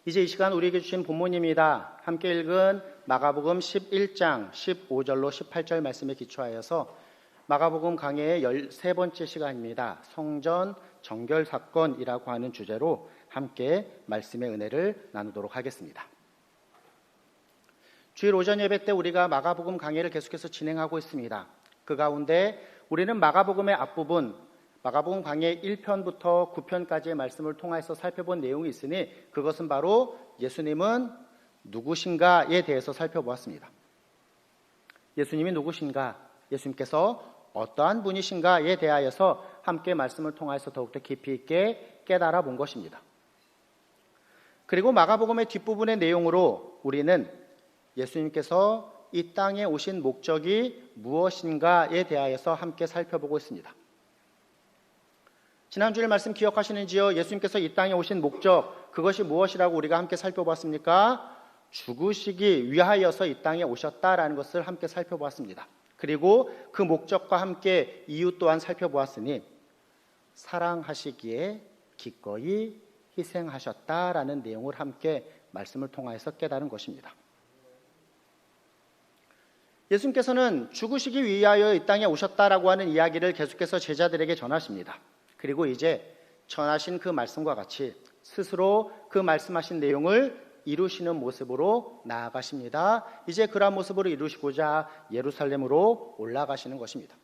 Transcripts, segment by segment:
이제 이 시간 우리에게 주신 본문입니다. 함께 읽은 마가복음 11장 15절로 18절 말씀에 기초하여서 마가복음 강해의 13번째 시간입니다. 성전 정결 사건이라고 하는 주제로 함께 말씀의 은혜를 나누도록 하겠습니다. 주일 오전 예배 때 우리가 마가복음 강해를 계속해서 진행하고 있습니다. 그 가운데 우리는 마가복음의 앞부분 마가복음 강해 1편부터 9편까지의 말씀을 통해서 살펴본 내용이 있으니 그것은 바로 예수님은 누구신가에 대해서 살펴보았습니다. 예수님이 누구신가, 예수님께서 어떠한 분이신가에 대하여서 함께 말씀을 통해서 더욱더 깊이 있게 깨달아 본 것입니다. 그리고 마가복음의 뒷부분의 내용으로 우리는 예수님께서 이 땅에 오신 목적이 무엇인가에 대하여서 함께 살펴보고 있습니다. 지난주일 말씀 기억하시는지요? 예수님께서 이 땅에 오신 목적, 그것이 무엇이라고 우리가 함께 살펴보았습니까? 죽으시기 위하여서 이 땅에 오셨다라는 것을 함께 살펴보았습니다. 그리고 그 목적과 함께 이유 또한 살펴보았으니 사랑하시기에 기꺼이 희생하셨다라는 내용을 함께 말씀을 통하여서 깨달은 것입니다. 예수님께서는 죽으시기 위하여 이 땅에 오셨다라고 하는 이야기를 계속해서 제자들에게 전하십니다. 그리고 이제 전하신 그 말씀과 같이 스스로 그 말씀하신 내용을 이루시는 모습으로 나아가십니다. 이제 그러한 모습으로 이루시고자 예루살렘으로 올라가시는 것입니다.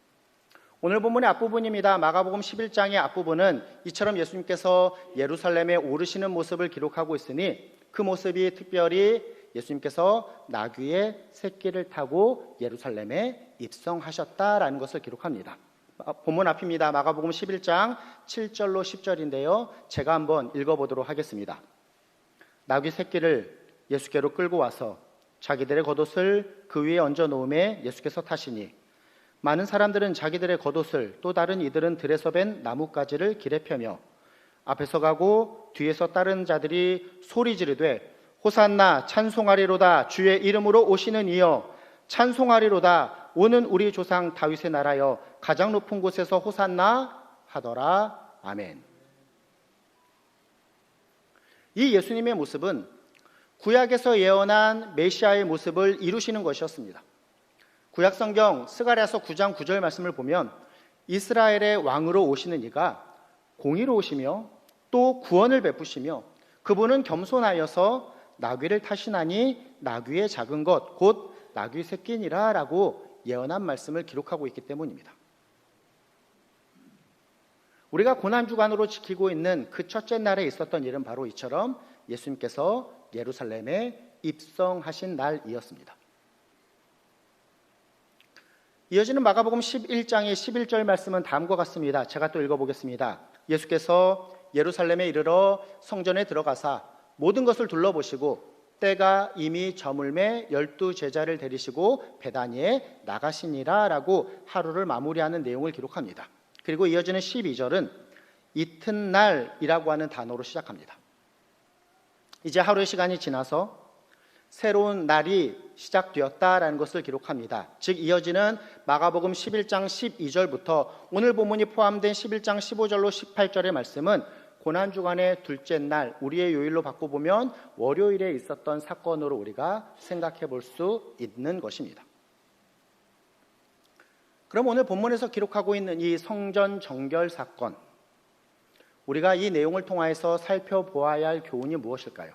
오늘 본문의 앞부분입니다. 마가복음 11장의 앞부분은 이처럼 예수님께서 예루살렘에 오르시는 모습을 기록하고 있으니 그 모습이 특별히 예수님께서 나귀의 새끼를 타고 예루살렘에 입성하셨다라는 것을 기록합니다. 본문 앞입니다. 마가복음 11장 7절로 10절인데요. 제가 한번 읽어보도록 하겠습니다. 나귀 새끼를 예수께로 끌고 와서 자기들의 겉옷을 그 위에 얹어 놓음에 예수께서 타시니 많은 사람들은 자기들의 겉옷을 또 다른 이들은 들에서 벤 나뭇가지를 길에 펴며 앞에서 가고 뒤에서 따르는 자들이 소리 지르되 호산나 찬송하리로다 주의 이름으로 오시는 이여 찬송하리로다 오는 우리 조상 다윗의 나라여 가장 높은 곳에서 호산나 하더라. 아멘. 이 예수님의 모습은 구약에서 예언한 메시아의 모습을 이루시는 것이었습니다. 구약성경 스가랴서 9장 9절 말씀을 보면 이스라엘의 왕으로 오시는 이가 공의로우시며 또 구원을 베푸시며 그분은 겸손하여서 나귀를 타시나니 나귀의 작은 것 곧 나귀 새끼니라 라고 예언한 말씀을 기록하고 있기 때문입니다. 우리가 고난주간으로 지키고 있는 그 첫째 날에 있었던 일은 바로 이처럼 예수님께서 예루살렘에 입성하신 날이었습니다. 이어지는 마가복음 11장의 11절 말씀은 다음과 같습니다. 제가 또 읽어보겠습니다. 예수께서 예루살렘에 이르러 성전에 들어가사 모든 것을 둘러보시고 때가 이미 저물매 12제자를 데리시고 베다니에 나가시니라 라고 하루를 마무리하는 내용을 기록합니다. 그리고 이어지는 12절은 이튿날이라고 하는 단어로 시작합니다. 이제 하루의 시간이 지나서 새로운 날이 시작되었다라는 것을 기록합니다. 즉 이어지는 마가복음 11장 12절부터 오늘 본문이 포함된 11장 15절로 18절의 말씀은 고난주간의 둘째 날, 우리의 요일로 바꿔보면 월요일에 있었던 사건으로 우리가 생각해 볼 수 있는 것입니다. 그럼 오늘 본문에서 기록하고 있는 이 성전 정결 사건, 우리가 이 내용을 통해서 살펴보아야 할 교훈이 무엇일까요?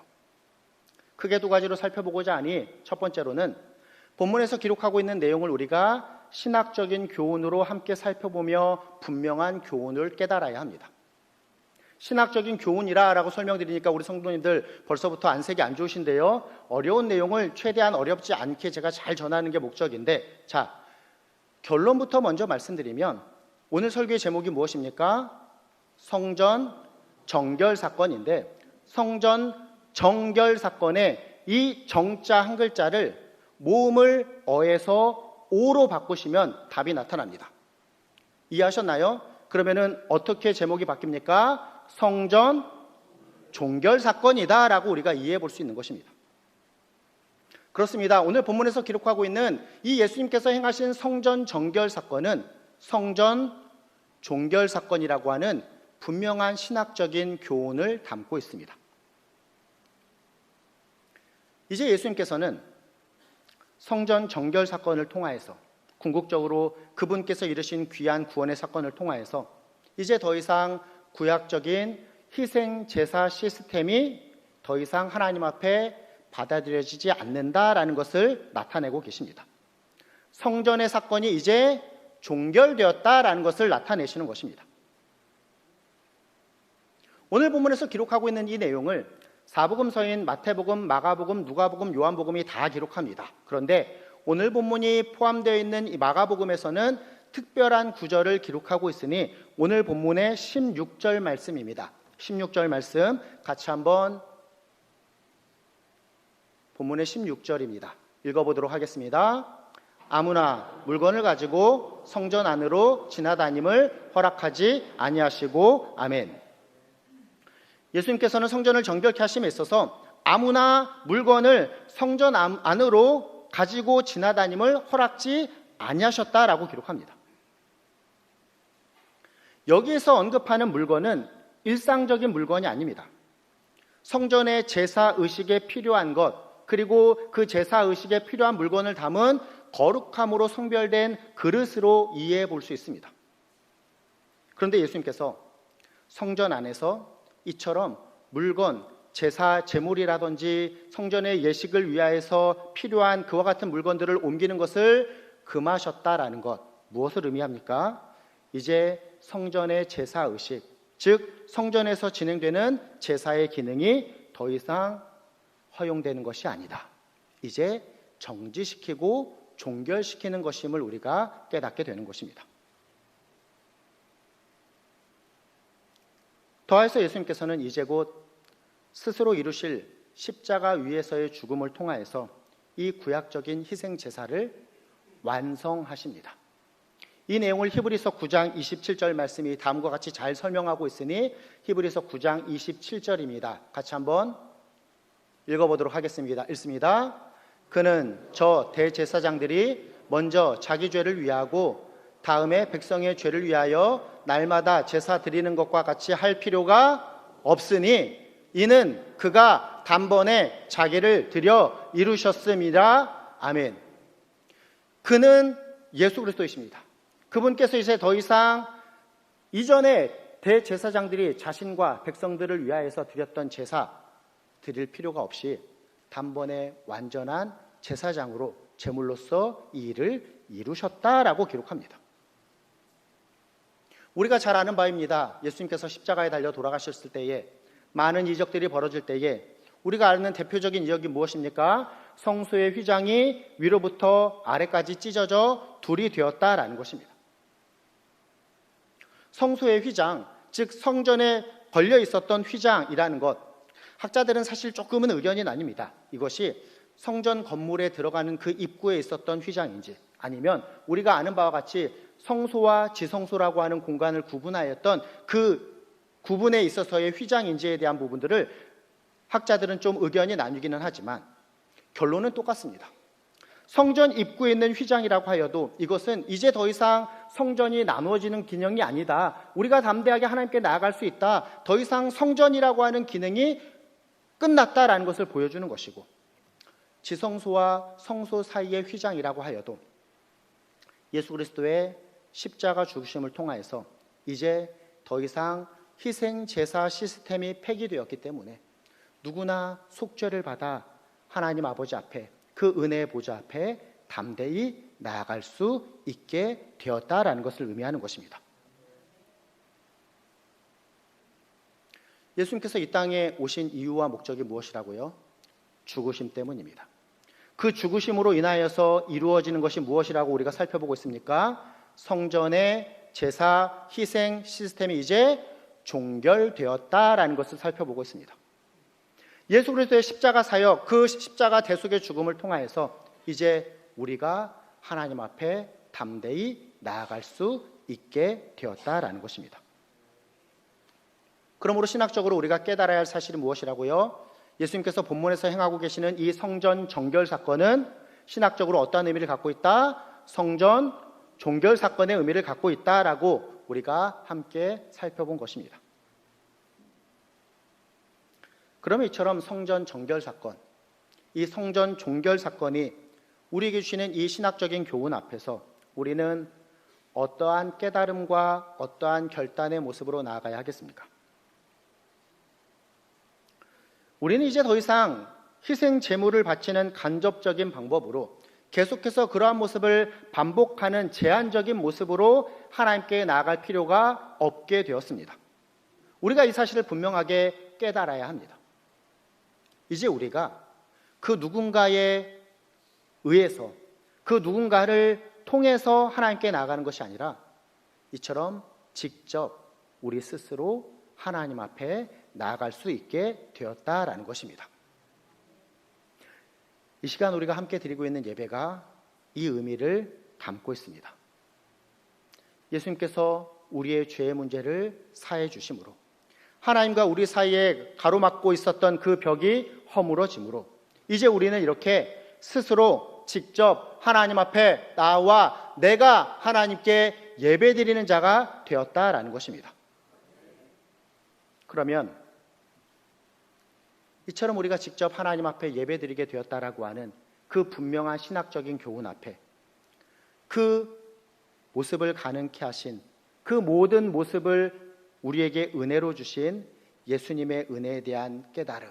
크게 두 가지로 살펴보고자 하니 첫 번째로는 본문에서 기록하고 있는 내용을 우리가 신학적인 교훈으로 함께 살펴보며 분명한 교훈을 깨달아야 합니다. 신학적인 교훈이라고 설명드리니까 우리 성도님들 벌써부터 안색이 안 좋으신데요. 어려운 내용을 최대한 어렵지 않게 제가 잘 전하는 게 목적인데, 자, 결론부터 먼저 말씀드리면 오늘 설교의 제목이 무엇입니까? 성전 정결 사건인데, 성전 정결 사건의 이 정자 한 글자를 모음을 어에서 오로 바꾸시면 답이 나타납니다. 이해하셨나요? 그러면은 어떻게 제목이 바뀝니까? 성전 종결 사건이다 라고 우리가 이해해 볼 수 있는 것입니다. 그렇습니다. 오늘 본문에서 기록하고 있는 이 예수님께서 행하신 성전 정결 사건은 성전 종결 사건이라고 하는 분명한 신학적인 교훈을 담고 있습니다. 이제 예수님께서는 성전 정결 사건을 통하여서 궁극적으로 그분께서 이루신 귀한 구원의 사건을 통하여서 이제 더 이상 구약적인 희생 제사 시스템이 더 이상 하나님 앞에 받아들여지지 않는다라는 것을 나타내고 계십니다. 성전의 사건이 이제 종결되었다라는 것을 나타내시는 것입니다. 오늘 본문에서 기록하고 있는 이 내용을 사복음서인 마태복음, 마가복음, 누가복음, 요한복음이 다 기록합니다. 그런데 오늘 본문이 포함되어 있는 이 마가복음에서는 특별한 구절을 기록하고 있으니 오늘 본문의 16절 말씀입니다. 16절 말씀 같이 한번 본문의 16절입니다. 읽어보도록 하겠습니다. 아무나 물건을 가지고 성전 안으로 지나다님을 허락하지 아니하시고 아멘. 예수님께서는 성전을 정결케 하심에 있어서 아무나 물건을 성전 안으로 가지고 지나다님을 허락지 아니하셨다라고 기록합니다. 여기에서 언급하는 물건은 일상적인 물건이 아닙니다. 성전의 제사 의식에 필요한 것, 그리고 그 제사 의식에 필요한 물건을 담은 거룩함으로 성별된 그릇으로 이해해 볼 수 있습니다. 그런데 예수님께서 성전 안에서 이처럼 물건, 제사, 제물이라든지 성전의 예식을 위하여서 필요한 그와 같은 물건들을 옮기는 것을 금하셨다라는 것, 무엇을 의미합니까? 이제 성전의 제사 의식, 즉 성전에서 진행되는 제사의 기능이 더 이상 허용되는 것이 아니다. 이제 정지시키고 종결시키는 것임을 우리가 깨닫게 되는 것입니다. 더해서 예수님께서는 이제 곧 스스로 이루실 십자가 위에서의 죽음을 통하여서 이 구약적인 희생 제사를 완성하십니다. 이 내용을 히브리서 9장 27절 말씀이 다음과 같이 잘 설명하고 있으니 히브리서 9장 27절입니다. 같이 한번 읽어보도록 하겠습니다. 읽습니다. 그는 저 대제사장들이 먼저 자기 죄를 위하고 다음에 백성의 죄를 위하여 날마다 제사 드리는 것과 같이 할 필요가 없으니 이는 그가 단번에 자기를 드려 이루셨음이라. 아멘. 그는 예수 그리스도이십니다. 그분께서 이제 더 이상 이전에 대제사장들이 자신과 백성들을 위하여서 드렸던 제사 드릴 필요가 없이 단번에 완전한 제사장으로 제물로서 이 일을 이루셨다라고 기록합니다. 우리가 잘 아는 바입니다. 예수님께서 십자가에 달려 돌아가셨을 때에 많은 이적들이 벌어질 때에 우리가 아는 대표적인 이적이 무엇입니까? 성소의 휘장이 위로부터 아래까지 찢어져 둘이 되었다라는 것입니다. 성소의 휘장, 즉 성전에 걸려 있었던 휘장이라는 것, 학자들은 사실 조금은 의견이 나뉩니다. 이것이 성전 건물에 들어가는 그 입구에 있었던 휘장인지 아니면 우리가 아는 바와 같이 성소와 지성소라고 하는 공간을 구분하였던 그 구분에 있어서의 휘장인지에 대한 부분들을 학자들은 좀 의견이 나뉘기는 하지만 결론은 똑같습니다. 성전 입구에 있는 휘장이라고 하여도 이것은 이제 더 이상 성전이 나누어지는 기능이 아니다. 우리가 담대하게 하나님께 나아갈 수 있다. 더 이상 성전이라고 하는 기능이 끝났다라는 것을 보여주는 것이고, 지성소와 성소 사이의 휘장이라고 하여도 예수 그리스도의 십자가 죽으심을 통하여서 이제 더 이상 희생 제사 시스템이 폐기되었기 때문에 누구나 속죄를 받아 하나님 아버지 앞에 그 은혜의 보좌 앞에 담대히 나아갈 수 있게 되었다라는 것을 의미하는 것입니다. 예수님께서 이 땅에 오신 이유와 목적이 무엇이라고요? 죽으심 때문입니다. 그 죽으심으로 인하여서 이루어지는 것이 무엇이라고 우리가 살펴보고 있습니까? 성전의 제사 희생 시스템이 이제 종결되었다라는 것을 살펴보고 있습니다. 예수 그리스도의 십자가 사역, 그 십자가 대속의 죽음을 통하여서 이제 우리가 하나님 앞에 담대히 나아갈 수 있게 되었다라는 것입니다. 그러므로 신학적으로 우리가 깨달아야 할 사실이 무엇이라고요? 예수님께서 본문에서 행하고 계시는 이 성전 정결 사건은 신학적으로 어떠한 의미를 갖고 있다? 성전 종결 사건의 의미를 갖고 있다라고 우리가 함께 살펴본 것입니다. 그러면 이처럼 성전 정결 사건, 이 성전 종결 사건이 우리에게 주시는 이 신학적인 교훈 앞에서 우리는 어떠한 깨달음과 어떠한 결단의 모습으로 나아가야 하겠습니까? 우리는 이제 더 이상 희생 제물을 바치는 간접적인 방법으로 계속해서 그러한 모습을 반복하는 제한적인 모습으로 하나님께 나아갈 필요가 없게 되었습니다. 우리가 이 사실을 분명하게 깨달아야 합니다. 이제 우리가 그 누군가에 의해서 그 누군가를 통해서 하나님께 나아가는 것이 아니라 이처럼 직접 우리 스스로 하나님 앞에 나아갈 수 있게 되었다라는 것입니다. 이 시간 우리가 함께 드리고 있는 예배가 이 의미를 담고 있습니다. 예수님께서 우리의 죄의 문제를 사해 주심으로 하나님과 우리 사이에 가로막고 있었던 그 벽이 허물어짐으로 이제 우리는 이렇게 스스로 직접 하나님 앞에 나와 내가 하나님께 예배드리는 자가 되었다라는 것입니다. 그러면 이처럼 우리가 직접 하나님 앞에 예배드리게 되었다라고 하는 그 분명한 신학적인 교훈 앞에 그 모습을 가능케 하신 그 모든 모습을 우리에게 은혜로 주신 예수님의 은혜에 대한 깨달음,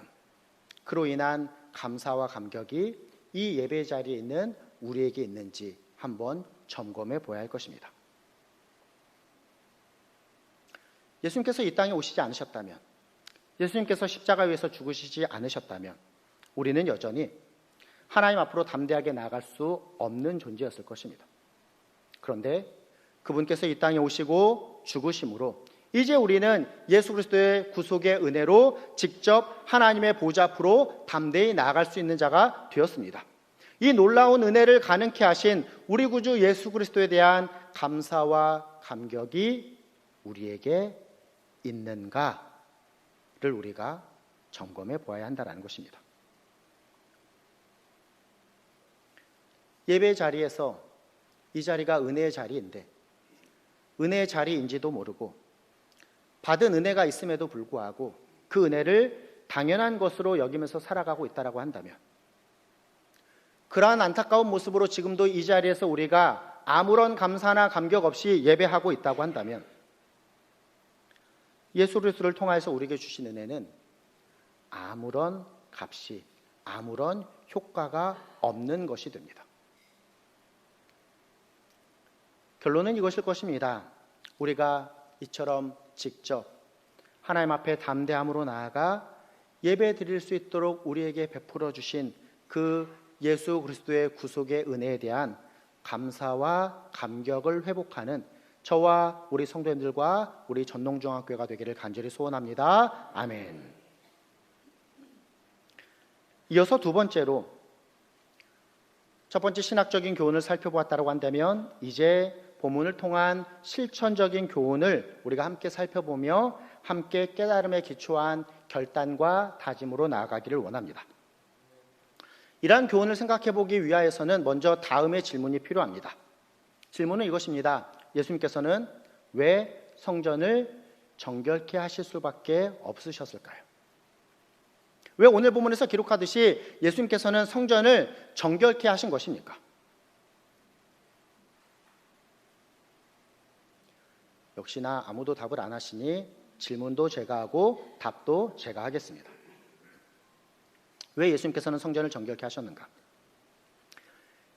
그로 인한 감사와 감격이 이 예배 자리에 있는 우리에게 있는지 한번 점검해 보아야 할 것입니다. 예수님께서 이 땅에 오시지 않으셨다면, 예수님께서 십자가 위에서 죽으시지 않으셨다면 우리는 여전히 하나님 앞으로 담대하게 나아갈 수 없는 존재였을 것입니다. 그런데 그분께서 이 땅에 오시고 죽으심으로 이제 우리는 예수 그리스도의 구속의 은혜로 직접 하나님의 보좌 앞으로 담대히 나아갈 수 있는 자가 되었습니다. 이 놀라운 은혜를 가능케 하신 우리 구주 예수 그리스도에 대한 감사와 감격이 우리에게 있는가를 우리가 점검해 보아야 한다는 것입니다. 예배 자리에서 이 자리가 은혜의 자리인데 은혜의 자리인지도 모르고 받은 은혜가 있음에도 불구하고 그 은혜를 당연한 것으로 여기면서 살아가고 있다고 한다면, 그러한 안타까운 모습으로 지금도 이 자리에서 우리가 아무런 감사나 감격 없이 예배하고 있다고 한다면 예수 그리스도를 통하여서 우리에게 주신 은혜는 아무런 값이, 아무런 효과가 없는 것이 됩니다. 결론은 이것일 것입니다. 우리가 이처럼 직접 하나님 앞에 담대함으로 나아가 예배 드릴 수 있도록 우리에게 베풀어 주신 그 예수 그리스도의 구속의 은혜에 대한 감사와 감격을 회복하는 저와 우리 성도님들과 우리 전농중학교가 되기를 간절히 소원합니다. 아멘. 이어서 두 번째로, 첫 번째 신학적인 교훈을 살펴보았다고 한다면 이제 본문을 통한 실천적인 교훈을 우리가 함께 살펴보며 함께 깨달음에 기초한 결단과 다짐으로 나아가기를 원합니다. 이러한 교훈을 생각해 보기 위하여서는 먼저 다음의 질문이 필요합니다. 질문은 이것입니다. 예수님께서는 왜 성전을 정결케 하실 수밖에 없으셨을까요? 왜 오늘 본문에서 기록하듯이 예수님께서는 성전을 정결케 하신 것입니까? 역시나 아무도 답을 안 하시니 질문도 제가 하고 답도 제가 하겠습니다. 왜 예수님께서는 성전을 정결케 하셨는가?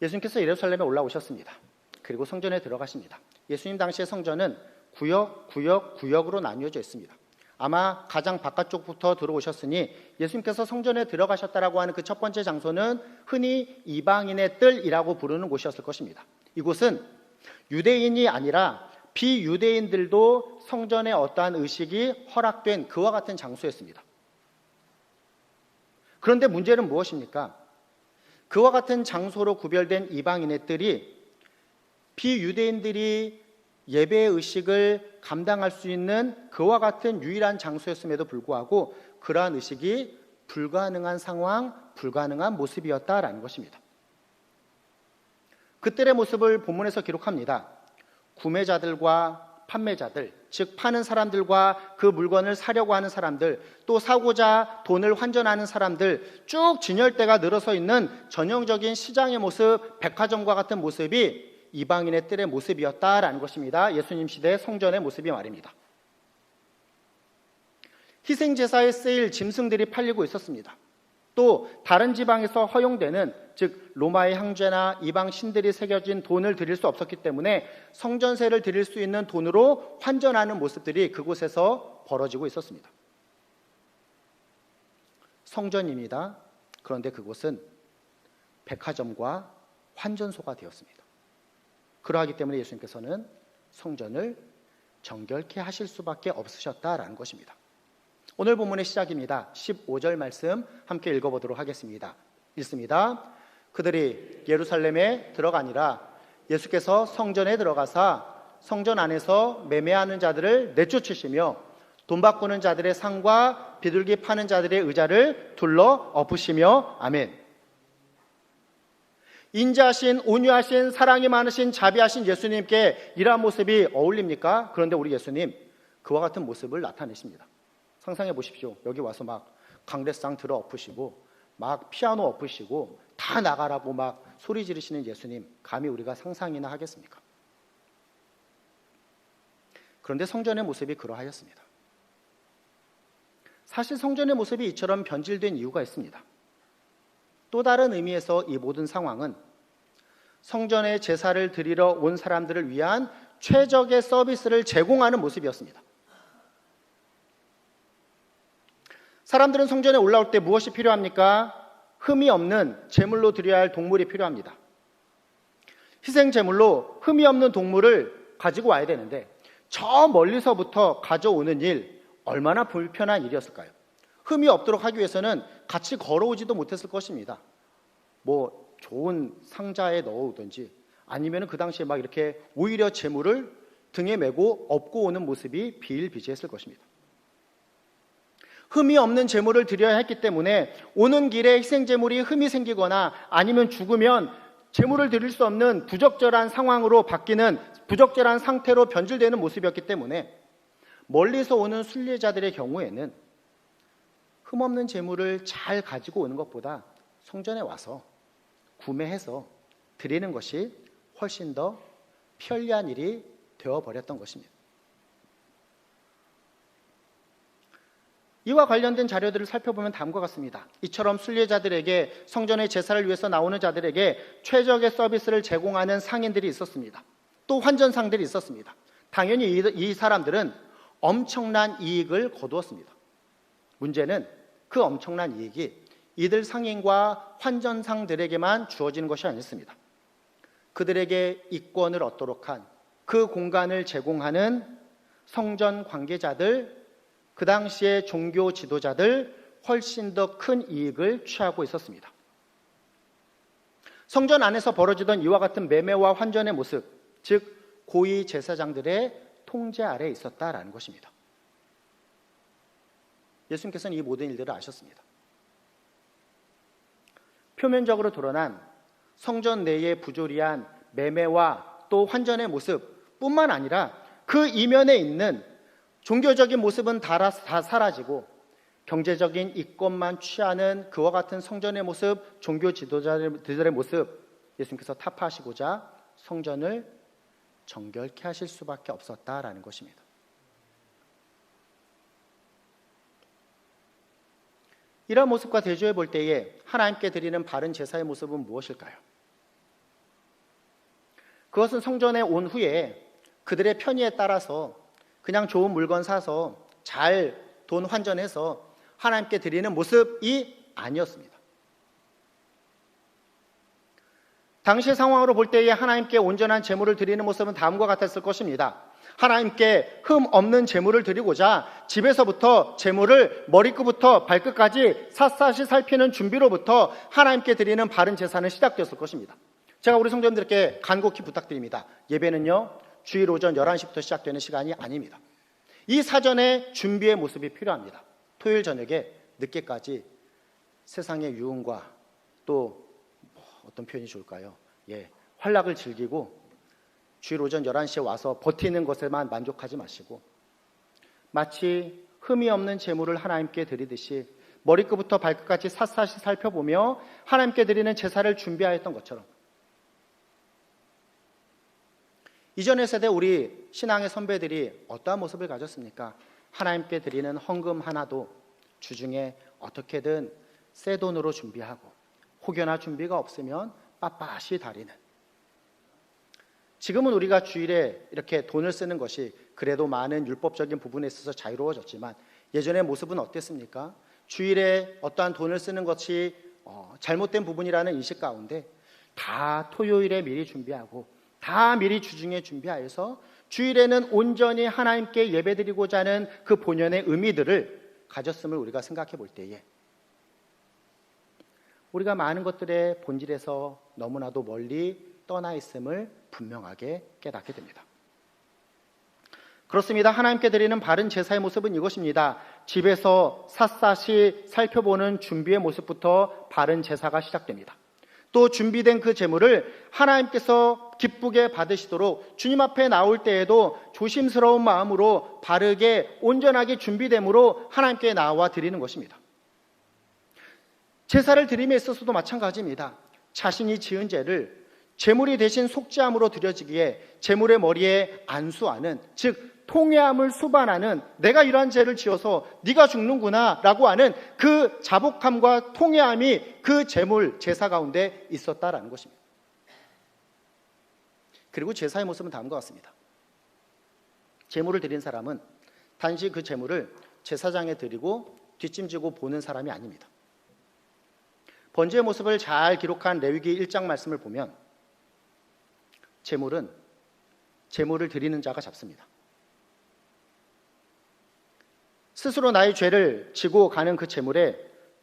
예수님께서 예루살렘에 올라오셨습니다. 그리고 성전에 들어가십니다. 예수님 당시의 성전은 구역으로 나뉘어져 있습니다. 아마 가장 바깥쪽부터 들어오셨으니 예수님께서 성전에 들어가셨다라고 하는 그 첫 번째 장소는 흔히 이방인의 뜰이라고 부르는 곳이었을 것입니다. 이곳은 유대인이 아니라 비유대인들도 성전의 어떠한 의식이 허락된 그와 같은 장소였습니다. 그런데 문제는 무엇입니까? 그와 같은 장소로 구별된 이방인의 뜰이 비유대인들이 예배의 의식을 감당할 수 있는 그와 같은 유일한 장소였음에도 불구하고 그러한 의식이 불가능한 상황, 불가능한 모습이었다라는 것입니다. 그들의 모습을 본문에서 기록합니다. 구매자들과 판매자들, 즉 파는 사람들과 그 물건을 사려고 하는 사람들, 또 사고자 돈을 환전하는 사람들, 쭉 진열대가 늘어서 있는 전형적인 시장의 모습, 백화점과 같은 모습이 이방인의 뜰의 모습이었다라는 것입니다. 예수님 시대 성전의 모습이 말입니다. 희생제사에 쓰일 짐승들이 팔리고 있었습니다. 또 다른 지방에서 허용되는, 즉 로마의 황제나 이방 신들이 새겨진 돈을 드릴 수 없었기 때문에 성전세를 드릴 수 있는 돈으로 환전하는 모습들이 그곳에서 벌어지고 있었습니다. 성전입니다. 그런데 그곳은 백화점과 환전소가 되었습니다. 그러하기 때문에 예수님께서는 성전을 정결케 하실 수밖에 없으셨다라는 것입니다. 오늘 본문의 시작입니다. 15절 말씀 함께 읽어보도록 하겠습니다. 읽습니다. 그들이 예루살렘에 들어가니라. 예수께서 성전에 들어가사 성전 안에서 매매하는 자들을 내쫓으시며 돈 바꾸는 자들의 상과 비둘기 파는 자들의 의자를 둘러 엎으시며. 아멘. 인자하신, 온유하신, 사랑이 많으신, 자비하신 예수님께 이러한 모습이 어울립니까? 그런데 우리 예수님 그와 같은 모습을 나타내십니다. 상상해 보십시오. 여기 와서 막 강대상 들어 엎으시고 막 피아노 엎으시고 다 나가라고 막 소리 지르시는 예수님, 감히 우리가 상상이나 하겠습니까? 그런데 성전의 모습이 그러하였습니다. 사실 성전의 모습이 이처럼 변질된 이유가 있습니다. 또 다른 의미에서 이 모든 상황은 성전에 제사를 드리러 온 사람들을 위한 최적의 서비스를 제공하는 모습이었습니다. 사람들은 성전에 올라올 때 무엇이 필요합니까? 흠이 없는 제물로 드려야 할 동물이 필요합니다. 희생 제물로 흠이 없는 동물을 가지고 와야 되는데 저 멀리서부터 가져오는 일, 얼마나 불편한 일이었을까요? 흠이 없도록 하기 위해서는 같이 걸어오지도 못했을 것입니다. 뭐 좋은 상자에 넣어오든지 아니면 그 당시에 막 이렇게 오히려 제물을 등에 메고 업고 오는 모습이 비일비재했을 것입니다. 흠이 없는 제물을 드려야 했기 때문에 오는 길에 희생제물이 흠이 생기거나 아니면 죽으면 제물을 드릴 수 없는 부적절한 상황으로 바뀌는, 부적절한 상태로 변질되는 모습이었기 때문에 멀리서 오는 순례자들의 경우에는 흠없는 제물을 잘 가지고 오는 것보다 성전에 와서 구매해서 드리는 것이 훨씬 더 편리한 일이 되어버렸던 것입니다. 이와 관련된 자료들을 살펴보면 다음과 같습니다. 이처럼 순례자들에게, 성전의 제사를 위해서 나오는 자들에게 최적의 서비스를 제공하는 상인들이 있었습니다. 또 환전상들이 있었습니다. 당연히 이 사람들은 엄청난 이익을 거두었습니다. 문제는 그 엄청난 이익이 이들 상인과 환전상들에게만 주어지는 것이 아니었습니다. 그들에게 이권을 얻도록 한 그 공간을 제공하는 성전 관계자들, 그 당시의 종교 지도자들 훨씬 더 큰 이익을 취하고 있었습니다. 성전 안에서 벌어지던 이와 같은 매매와 환전의 모습, 즉 고위 제사장들의 통제 아래에 있었다라는 것입니다. 예수님께서는 이 모든 일들을 아셨습니다. 표면적으로 드러난 성전 내의 부조리한 매매와 또 환전의 모습 뿐만 아니라 그 이면에 있는 종교적인 모습은 다 사라지고 경제적인 이권만 취하는 그와 같은 성전의 모습, 종교 지도자들의 모습, 예수님께서 타파하시고자 성전을 정결케 하실 수밖에 없었다라는 것입니다. 이러한 모습과 대조해 볼 때에 하나님께 드리는 바른 제사의 모습은 무엇일까요? 그것은 성전에 온 후에 그들의 편의에 따라서 그냥 좋은 물건 사서 잘 돈 환전해서 하나님께 드리는 모습이 아니었습니다. 당시 상황으로 볼 때에 하나님께 온전한 제물을 드리는 모습은 다음과 같았을 것입니다. 하나님께 흠 없는 제물을 드리고자 집에서부터 제물을 머리끝부터 발끝까지 샅샅이 살피는 준비로부터 하나님께 드리는 바른 제사는 시작되었을 것입니다. 제가 우리 성도님들께 간곡히 부탁드립니다. 예배는요, 주일 오전 11시부터 시작되는 시간이 아닙니다. 이 사전에 준비의 모습이 필요합니다. 토요일 저녁에 늦게까지 세상의 유흥과 또 어떤 표현이 좋을까요? 환락을 즐기고 주일 오전 11시에 와서 버티는 것에만 만족하지 마시고 마치 흠이 없는 제물을 하나님께 드리듯이 머리끝부터 발끝까지 샅샅이 살펴보며 하나님께 드리는 제사를 준비하였던 것처럼 이전의 세대 우리 신앙의 선배들이 어떠한 모습을 가졌습니까? 하나님께 드리는 헌금 하나도 주중에 어떻게든 새 돈으로 준비하고 혹여나 준비가 없으면 빳빳이 다리는. 지금은 우리가 주일에 이렇게 돈을 쓰는 것이 그래도 많은 율법적인 부분에 있어서 자유로워졌지만 예전의 모습은 어땠습니까? 주일에 어떠한 돈을 쓰는 것이 잘못된 부분이라는 인식 가운데 다 토요일에 미리 준비하고 다 미리 주중에 준비하여서 주일에는 온전히 하나님께 예배드리고자 하는 그 본연의 의미들을 가졌음을 우리가 생각해 볼 때에 우리가 많은 것들의 본질에서 너무나도 멀리 떠나 있음을 분명하게 깨닫게 됩니다. 그렇습니다. 하나님께 드리는 바른 제사의 모습은 이것입니다. 집에서 샅샅이 살펴보는 준비의 모습부터 바른 제사가 시작됩니다. 또 준비된 그 제물을 하나님께서 기쁘게 받으시도록 주님 앞에 나올 때에도 조심스러운 마음으로 바르게 온전하게 준비됨으로 하나님께 나와 드리는 것입니다. 제사를 드림에 있어서도 마찬가지입니다. 자신이 지은 죄를 제물이 대신 속죄함으로 드려지기에 제물의 머리에 안수하는, 즉 통회함을 수반하는, 내가 이러한 죄를 지어서 네가 죽는구나 라고 하는 그 자복함과 통회함이 그 제물, 제사 가운데 있었다라는 것입니다. 그리고 제사의 모습은 다음과 같습니다. 제물을 드린 사람은 단지 그 제물을 제사장에 드리고 뒷짐지고 보는 사람이 아닙니다. 번제의 모습을 잘 기록한 레위기 1장 말씀을 보면 제물은 제물을 드리는 자가 잡습니다. 스스로 나의 죄를 지고 가는 그 제물에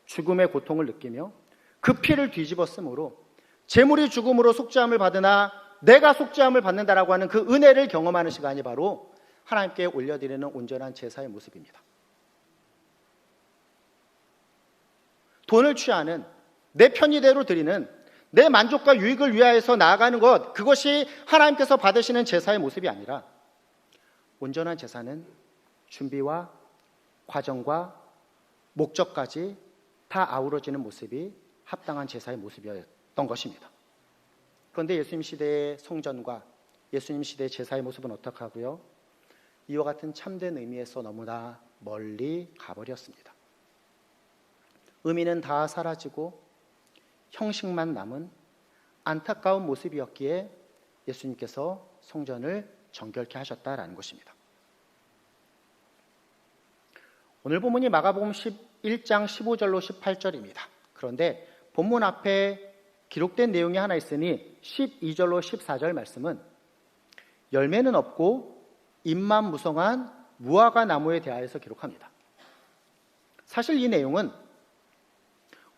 죽음의 고통을 느끼며 그 피를 뒤집었으므로 제물이 죽음으로 속죄함을 받으나 내가 속죄함을 받는다라고 하는 그 은혜를 경험하는 시간이 바로 하나님께 올려드리는 온전한 제사의 모습입니다. 돈을 취하는, 내 편의대로 드리는, 내 만족과 유익을 위하여서 나아가는 것, 그것이 하나님께서 받으시는 제사의 모습이 아니라 온전한 제사는 준비와 과정과 목적까지 다 아우러지는 모습이 합당한 제사의 모습이었던 것입니다. 그런데 예수님 시대의 성전과 예수님 시대의 제사의 모습은 어떻게 하고요? 이와 같은 참된 의미에서 너무나 멀리 가버렸습니다. 의미는 다 사라지고 형식만 남은 안타까운 모습이었기에 예수님께서 성전을 정결케 하셨다라는 것입니다. 오늘 본문이 마가복음 11장 15절로 18절입니다. 그런데 본문 앞에 기록된 내용이 하나 있으니 12절로 14절 말씀은 열매는 없고 잎만 무성한 무화과 나무에 대하여서 기록합니다. 사실 이 내용은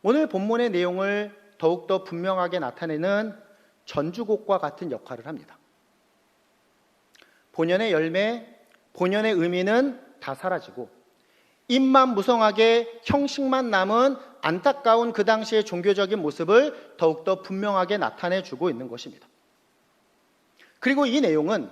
오늘 본문의 내용을 더욱더 분명하게 나타내는 전주곡과 같은 역할을 합니다. 본연의 열매, 본연의 의미는 다 사라지고 잎만 무성하게 형식만 남은 안타까운 그 당시의 종교적인 모습을 더욱더 분명하게 나타내주고 있는 것입니다. 그리고 이 내용은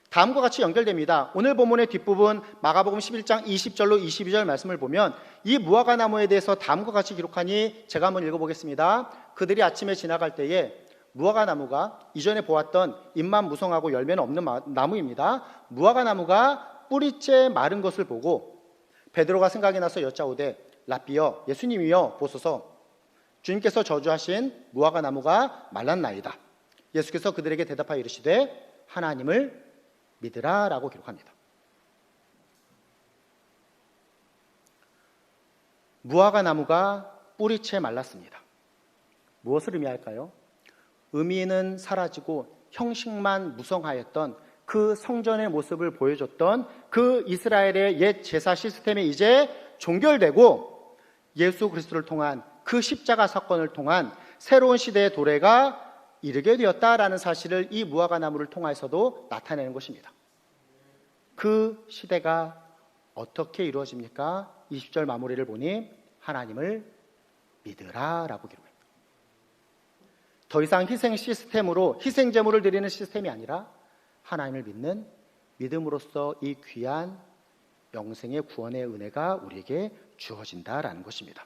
다음과 같이 연결됩니다. 오늘 본문의 뒷부분 마가복음 11장 20절로 22절 말씀을 보면 이 무화과 나무에 대해서 다음과 같이 기록하니 제가 한번 읽어보겠습니다. 그들이 아침에 지나갈 때에 무화과 나무가 이전에 보았던 잎만 무성하고 열매는 없는 나무입니다. 무화과 나무가 뿌리째 마른 것을 보고 베드로가 생각이 나서 여짜오되 랍비여 예수님이여 보소서 주님께서 저주하신 무화과 나무가 말랐나이다. 예수께서 그들에게 대답하여 이르시되 하나님을 믿으라 라고 기록합니다. 무화과 나무가 뿌리채 말랐습니다. 무엇을 의미할까요? 의미는 사라지고 형식만 무성하였던 그 성전의 모습을 보여줬던 그 이스라엘의 옛 제사 시스템이 이제 종결되고 예수 그리스도를 통한 그 십자가 사건을 통한 새로운 시대의 도래가 이르게 되었다라는 사실을 이 무화과 나무를 통해서도 나타내는 것입니다. 그 시대가 어떻게 이루어집니까? 20절 마무리를 보니 하나님을 믿으라 라고 기록합니다. 더 이상 희생 시스템으로 희생 제물을 드리는 시스템이 아니라 하나님을 믿는 믿음으로써 이 귀한 영생의 구원의 은혜가 우리에게 주어진다라는 것입니다.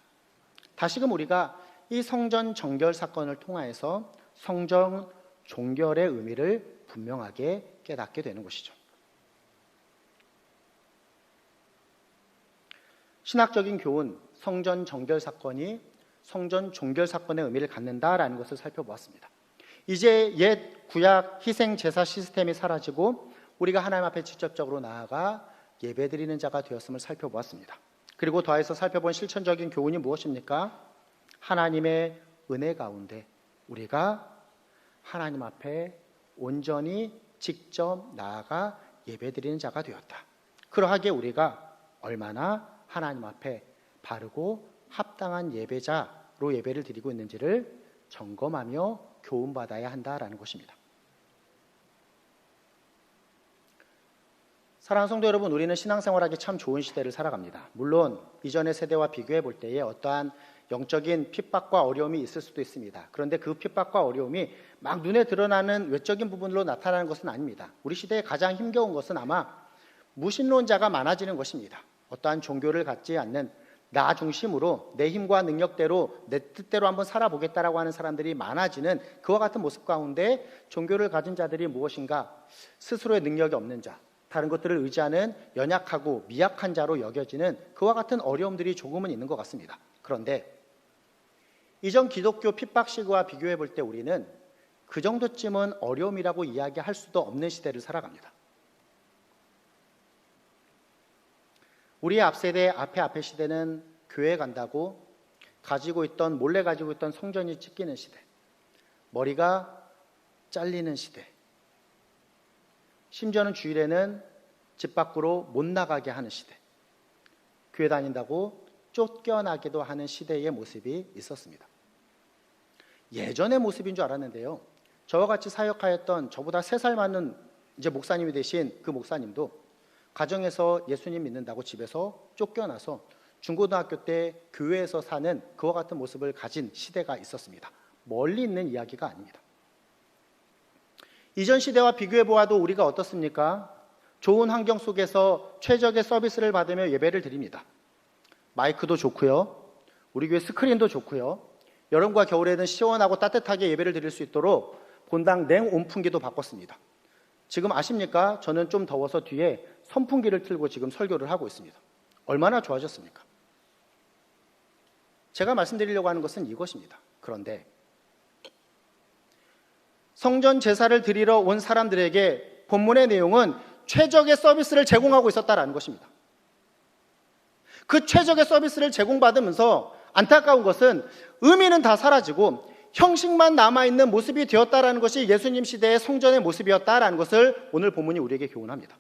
다시금 우리가 이 성전 정결 사건을 통하여서 성전 종결의 의미를 분명하게 깨닫게 되는 것이죠. 신학적인 교훈, 성전 정결 사건이 성전 종결 사건의 의미를 갖는다라는 것을 살펴보았습니다. 이제 옛 구약 희생 제사 시스템이 사라지고 우리가 하나님 앞에 직접적으로 나아가 예배드리는 자가 되었음을 살펴보았습니다. 그리고 더해서 살펴본 실천적인 교훈이 무엇입니까? 하나님의 은혜 가운데 우리가 하나님 앞에 온전히 직접 나아가 예배드리는 자가 되었다. 그러하게 우리가 얼마나 하나님 앞에 바르고 합당한 예배자로 예배를 드리고 있는지를 점검하며 교훈받아야 한다라는 것입니다. 사랑하는 성도 여러분, 우리는 신앙생활하기 참 좋은 시대를 살아갑니다. 물론 이전의 세대와 비교해 볼 때에 어떠한 영적인 핍박과 어려움이 있을 수도 있습니다. 그런데 그 핍박과 어려움이 막 눈에 드러나는 외적인 부분으로 나타나는 것은 아닙니다. 우리 시대에 가장 힘겨운 것은 아마 무신론자가 많아지는 것입니다. 어떠한 종교를 갖지 않는 나 중심으로 내 힘과 능력대로 내 뜻대로 한번 살아보겠다라고 하는 사람들이 많아지는 그와 같은 모습 가운데 종교를 가진 자들이 무엇인가? 스스로의 능력이 없는 자, 다른 것들을 의지하는 연약하고 미약한 자로 여겨지는 그와 같은 어려움들이 조금은 있는 것 같습니다. 그런데 이전 기독교 핍박 시기와 비교해 볼 때 우리는 그 정도쯤은 어려움이라고 이야기할 수도 없는 시대를 살아갑니다. 우리의 앞세대, 앞에 시대는 교회 간다고 몰래 가지고 있던 성전이 찢기는 시대, 머리가 잘리는 시대, 심지어는 주일에는 집 밖으로 못 나가게 하는 시대, 교회 다닌다고 쫓겨나기도 하는 시대의 모습이 있었습니다. 예전의 모습인 줄 알았는데요. 저와 같이 사역하였던 저보다 3살 많은 이제 목사님이 되신 그 목사님도 가정에서 예수님 믿는다고 집에서 쫓겨나서 중고등학교 때 교회에서 사는 그와 같은 모습을 가진 시대가 있었습니다. 멀리 있는 이야기가 아닙니다. 이전 시대와 비교해 보아도 우리가 어떻습니까? 좋은 환경 속에서 최적의 서비스를 받으며 예배를 드립니다. 마이크도 좋고요. 우리 교회 스크린도 좋고요. 여름과 겨울에는 시원하고 따뜻하게 예배를 드릴 수 있도록 본당 냉 온풍기도 바꿨습니다. 지금 아십니까? 저는 좀 더워서 뒤에 선풍기를 틀고 지금 설교를 하고 있습니다. 얼마나 좋아졌습니까? 제가 말씀드리려고 하는 것은 이것입니다. 그런데 성전 제사를 드리러 온 사람들에게 본문의 내용은 최적의 서비스를 제공하고 있었다라는 것입니다. 그 최적의 서비스를 제공받으면서 안타까운 것은 의미는 다 사라지고 형식만 남아있는 모습이 되었다라는 것이 예수님 시대의 성전의 모습이었다라는 것을 오늘 본문이 우리에게 교훈합니다.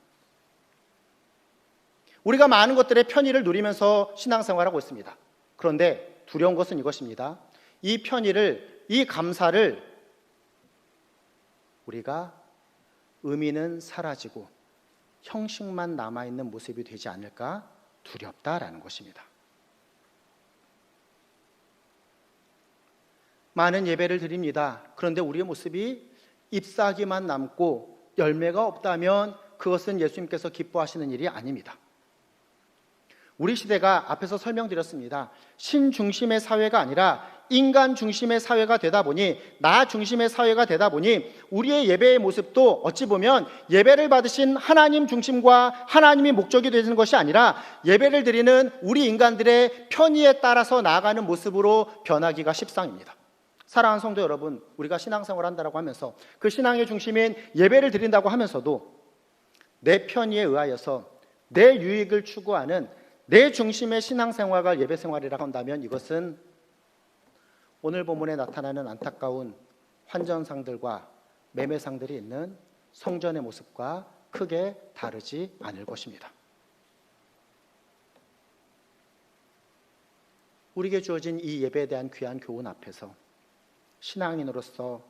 우리가 많은 것들의 편의를 누리면서 신앙생활하고 있습니다. 그런데 두려운 것은 이것입니다. 이 편의를, 이 감사를 우리가 의미는 사라지고 형식만 남아있는 모습이 되지 않을까 두렵다라는 것입니다. 많은 예배를 드립니다. 그런데 우리의 모습이 잎사귀만 남고 열매가 없다면 그것은 예수님께서 기뻐하시는 일이 아닙니다. 우리 시대가 앞에서 설명드렸습니다. 신 중심의 사회가 아니라 인간 중심의 사회가 되다 보니, 나 중심의 사회가 되다 보니 우리의 예배의 모습도 어찌 보면 예배를 받으신 하나님 중심과 하나님이 목적이 되는 것이 아니라 예배를 드리는 우리 인간들의 편의에 따라서 나아가는 모습으로 변하기가 십상입니다. 사랑하는 성도 여러분, 우리가 신앙생활을 한다고 하면서 그 신앙의 중심인 예배를 드린다고 하면서도 내 편의에 의하여서 내 유익을 추구하는 내 중심의 신앙생활과 예배생활이라고 한다면 이것은 오늘 본문에 나타나는 안타까운 환전상들과 매매상들이 있는 성전의 모습과 크게 다르지 않을 것입니다. 우리에게 주어진 이 예배에 대한 귀한 교훈 앞에서 신앙인으로서,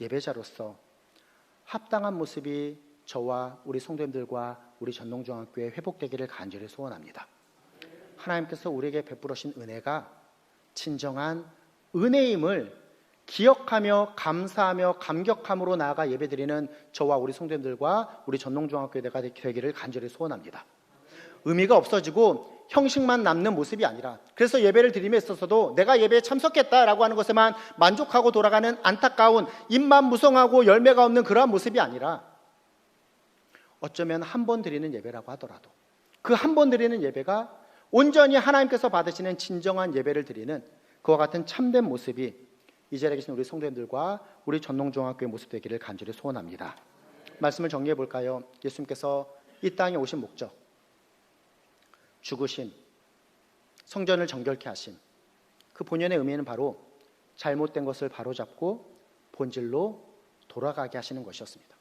예배자로서 합당한 모습이 저와 우리 성도님들과 우리 전농중학교에 회복되기를 간절히 소원합니다. 하나님께서 우리에게 베풀으신 은혜가 진정한 은혜임을 기억하며 감사하며 감격함으로 나아가 예배드리는 저와 우리 성도님들과 우리 전농중학교대가 되기를 간절히 소원합니다. 의미가 없어지고 형식만 남는 모습이 아니라, 그래서 예배를 드림에 있어서도 내가 예배에 참석했다라고 하는 것에만 만족하고 돌아가는 안타까운, 입만 무성하고 열매가 없는 그러한 모습이 아니라, 어쩌면 한 번 드리는 예배라고 하더라도 그 한 번 드리는 예배가 온전히 하나님께서 받으시는 진정한 예배를 드리는 그와 같은 참된 모습이 이 자리에 계신 우리 성도님들과 우리 전농중학교의 모습 되기를 간절히 소원합니다. 말씀을 정리해 볼까요? 예수님께서 이 땅에 오신 목적, 죽으심, 성전을 정결케 하심, 그 본연의 의미는 바로 잘못된 것을 바로잡고 본질로 돌아가게 하시는 것이었습니다.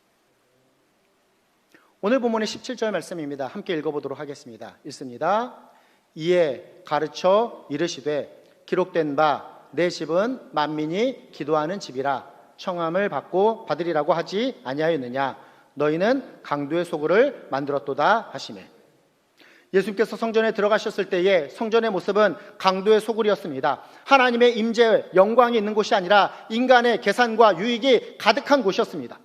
오늘 본문의 17절 말씀입니다. 함께 읽어보도록 하겠습니다. 읽습니다. 이에 가르쳐 이르시되 기록된 바 내 집은 만민이 기도하는 집이라 청함을 받고 받으리라고 하지 아니하였느냐. 너희는 강도의 소굴을 만들었도다 하시매. 예수님께서 성전에 들어가셨을 때의 성전의 모습은 강도의 소굴이었습니다. 하나님의 임재, 영광이 있는 곳이 아니라 인간의 계산과 유익이 가득한 곳이었습니다.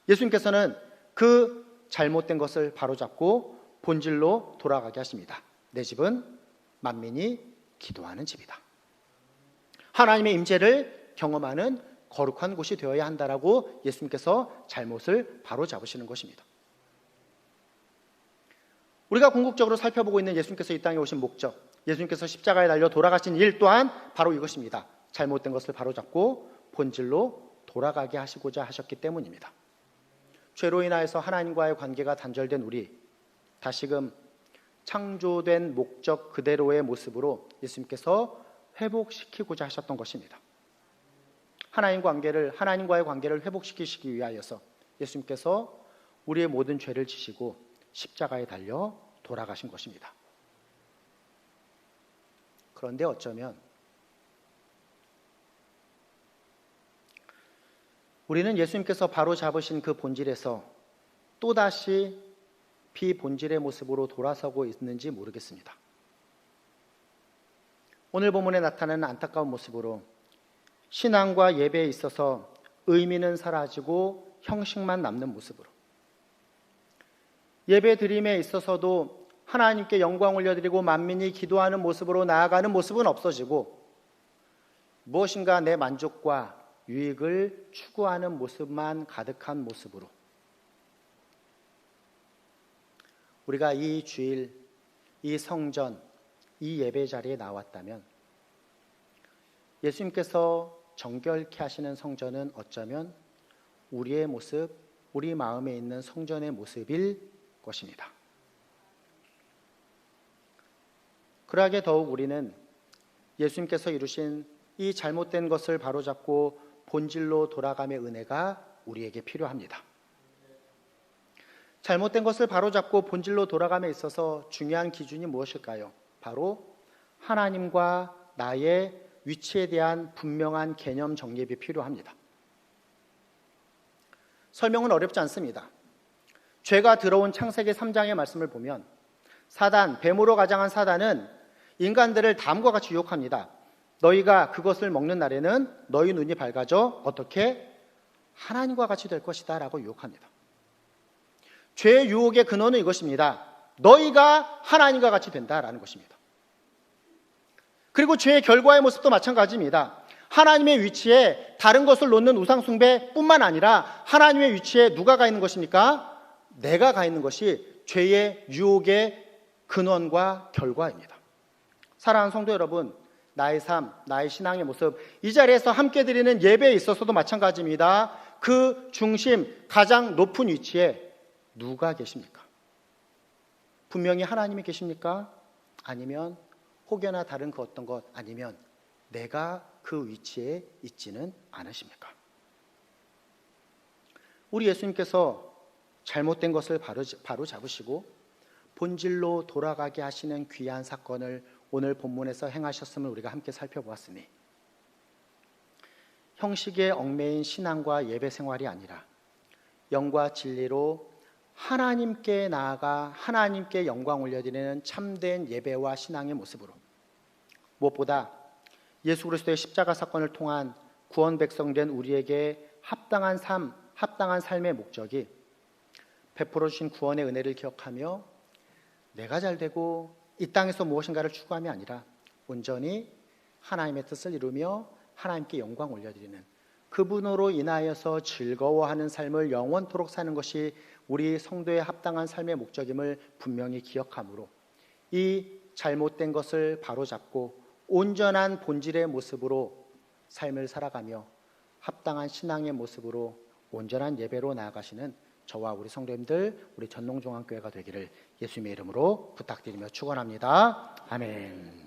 예수님께서는 그 잘못된 것을 바로잡고 본질로 돌아가게 하십니다. 내 집은 만민이 기도하는 집이다. 하나님의 임재를 경험하는 거룩한 곳이 되어야 한다라고 예수님께서 잘못을 바로잡으시는 것입니다. 우리가 궁극적으로 살펴보고 있는 예수님께서 이 땅에 오신 목적, 예수님께서 십자가에 달려 돌아가신 일 또한 바로 이것입니다. 잘못된 것을 바로잡고 본질로 돌아가게 하시고자 하셨기 때문입니다. 죄로 인하여서 하나님과의 관계가 단절된 우리, 다시금 창조된 목적 그대로의 모습으로 예수님께서 회복시키고자 하셨던 것입니다. 하나님과의 관계를 회복시키시기 위하여서 예수님께서 우리의 모든 죄를 지시고 십자가에 달려 돌아가신 것입니다. 그런데 어쩌면 우리는 예수님께서 바로 잡으신 그 본질에서 또다시 비본질의 모습으로 돌아서고 있는지 모르겠습니다. 오늘 본문에 나타나는 안타까운 모습으로 신앙과 예배에 있어서 의미는 사라지고 형식만 남는 모습으로, 예배 드림에 있어서도 하나님께 영광 올려드리고 만민이 기도하는 모습으로 나아가는 모습은 없어지고 무엇인가 내 만족과 유익을 추구하는 모습만 가득한 모습으로, 우리가 이 주일, 이 성전, 이 예배 자리에 나왔다면 예수님께서 정결케 하시는 성전은 어쩌면 우리의 모습, 우리 마음에 있는 성전의 모습일 것입니다. 그러하게 더욱 우리는 예수님께서 이루신 이 잘못된 것을 바로잡고 본질로 돌아감의 은혜가 우리에게 필요합니다. 잘못된 것을 바로잡고 본질로 돌아감에 있어서 중요한 기준이 무엇일까요? 바로 하나님과 나의 위치에 대한 분명한 개념 정립이 필요합니다. 설명은 어렵지 않습니다. 죄가 들어온 창세기 3장의 말씀을 보면 사단, 뱀으로 가장한 사단은 인간들을 다음과 같이 유혹합니다. 너희가 그것을 먹는 날에는 너희 눈이 밝아져 어떻게? 하나님과 같이 될 것이다 라고 유혹합니다. 죄의 유혹의 근원은 이것입니다. 너희가 하나님과 같이 된다라는 것입니다. 그리고 죄의 결과의 모습도 마찬가지입니다. 하나님의 위치에 다른 것을 놓는 우상숭배뿐만 아니라 하나님의 위치에 누가 가 있는 것입니까? 내가 가 있는 것이 죄의 유혹의 근원과 결과입니다. 사랑하는 성도 여러분, 나의 삶, 나의 신앙의 모습, 이 자리에서 함께 드리는 예배에 있어서도 마찬가지입니다. 그 중심, 가장 높은 위치에 누가 계십니까? 분명히 하나님이 계십니까? 아니면 혹여나 다른 그 어떤 것, 아니면 내가 그 위치에 있지는 않으십니까? 우리 예수님께서 잘못된 것을 바로 잡으시고 본질로 돌아가게 하시는 귀한 사건을 오늘 본문에서 행하셨음을 우리가 함께 살펴보았으니, 형식에 얽매인 신앙과 예배 생활이 아니라 영과 진리로 하나님께 나아가 하나님께 영광 올려드리는 참된 예배와 신앙의 모습으로, 무엇보다 예수 그리스도의 십자가 사건을 통한 구원 백성된 우리에게 합당한 삶의 목적이 베풀어 주신 구원의 은혜를 기억하며 내가 잘 되고 이 땅에서 무엇인가를 추구함이 아니라 온전히 하나님의 뜻을 이루며 하나님께 영광 올려드리는 그분으로 인하여서 즐거워하는 삶을 영원토록 사는 것이 우리 성도의 합당한 삶의 목적임을 분명히 기억하므로 이 잘못된 것을 바로잡고 온전한 본질의 모습으로 삶을 살아가며 합당한 신앙의 모습으로 온전한 예배로 나아가시는 저와 우리 성도님들, 우리 전농종합교회가 되기를 예수님의 이름으로 부탁드리며 축원합니다. 아멘.